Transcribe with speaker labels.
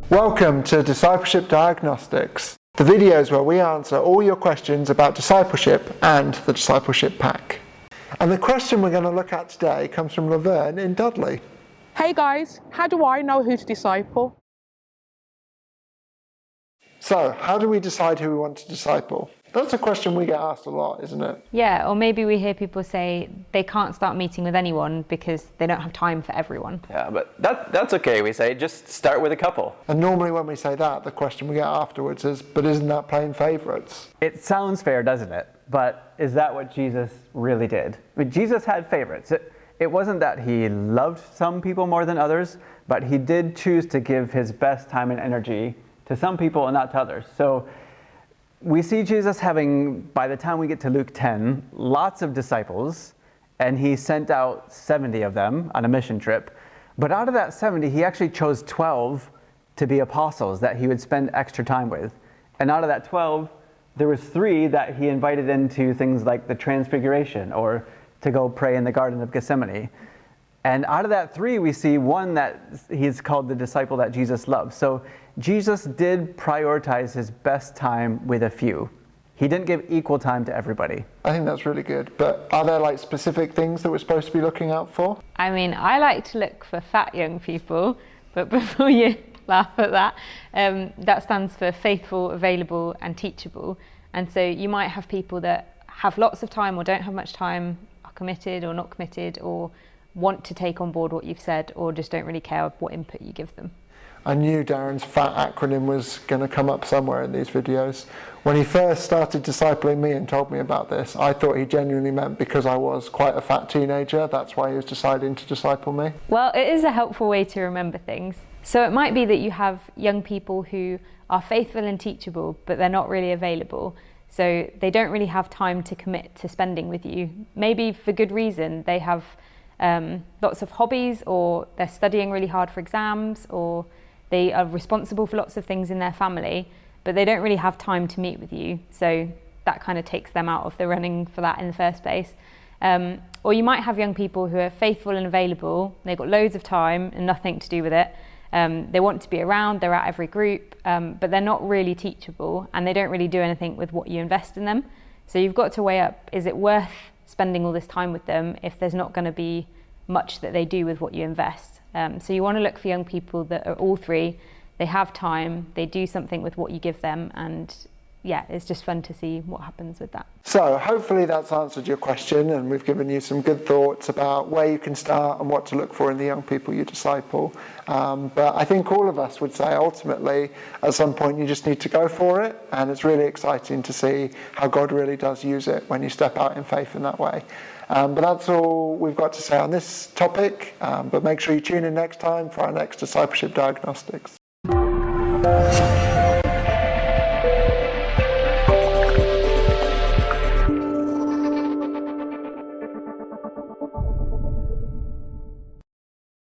Speaker 1: Welcome to Discipleship Diagnostics, the videos where we answer all your questions about discipleship and the Discipleship Pack. And the question we're going to look at today comes from Laverne in Dudley.
Speaker 2: Hey guys, how do I know who to disciple?
Speaker 1: So, how do we decide who we want to disciple? That's a question we get asked a lot, isn't it?
Speaker 3: Yeah, or maybe we hear people say they can't start meeting with anyone because they don't have time for everyone.
Speaker 4: Yeah, but that's okay, we say. Just start with a couple.
Speaker 1: And normally when we say that, the question we get afterwards is, but isn't that playing favourites?
Speaker 5: It sounds fair, doesn't it? But is that what Jesus really did? I mean, Jesus had favorites. It wasn't that he loved some people more than others, but he did choose to give his best time and energy to some people and not to others. So we see Jesus having, by the time we get to Luke 10, lots of disciples, and he sent out 70 of them on a mission trip. But out of that 70, he actually chose 12 to be apostles that he would spend extra time with. And out of that 12, there was 3 that he invited into things like the Transfiguration or to go pray in the Garden of Gethsemane. And out of that 3, we see one that he's called the disciple that Jesus loved. So Jesus did prioritize his best time with a few. He didn't give equal time to everybody.
Speaker 1: I think that's really good. But are there like specific things that we're supposed to be looking out for?
Speaker 3: I mean, I like to look for fat young people, but before you laugh at that, that stands for faithful, available and teachable. And so you might have people that have lots of time or don't have much time, are committed or not committed, or want to take on board what you've said, or just don't really care what input you give them.
Speaker 1: I knew Darin's FAT acronym was going to come up somewhere in these videos. When he first started discipling me and told me about this, I thought he genuinely meant because I was quite a fat teenager, that's why he was deciding to disciple me.
Speaker 3: Well, it is a helpful way to remember things. So it might be that you have young people who are faithful and teachable, but they're not really available. So they don't really have time to commit to spending with you. Maybe for good reason. They have lots of hobbies, or they're studying really hard for exams, or they are responsible for lots of things in their family, but they don't really have time to meet with you. So that kind of takes them out of the running for that in the first place. Or you might have young people who are faithful and available. They've got loads of time and nothing to do with it. They want to be around, they're at every group, but they're not really teachable and they don't really do anything with what you invest in them. So you've got to weigh up, is it worth spending all this time with them if there's not going to be much that they do with what you invest? So you want to look for young people that are all three. They have time, they do something with what you give them, and yeah, it's just fun to see what happens with that.
Speaker 1: So hopefully that's answered your question, and we've given you some good thoughts about where you can start and what to look for in the young people you disciple. But I think all of us would say ultimately at some point you just need to go for it, and it's really exciting to see how God really does use it when you step out in faith in that way. But that's all we've got to say on this topic, but make sure you tune in next time for our next Discipleship Diagnostics.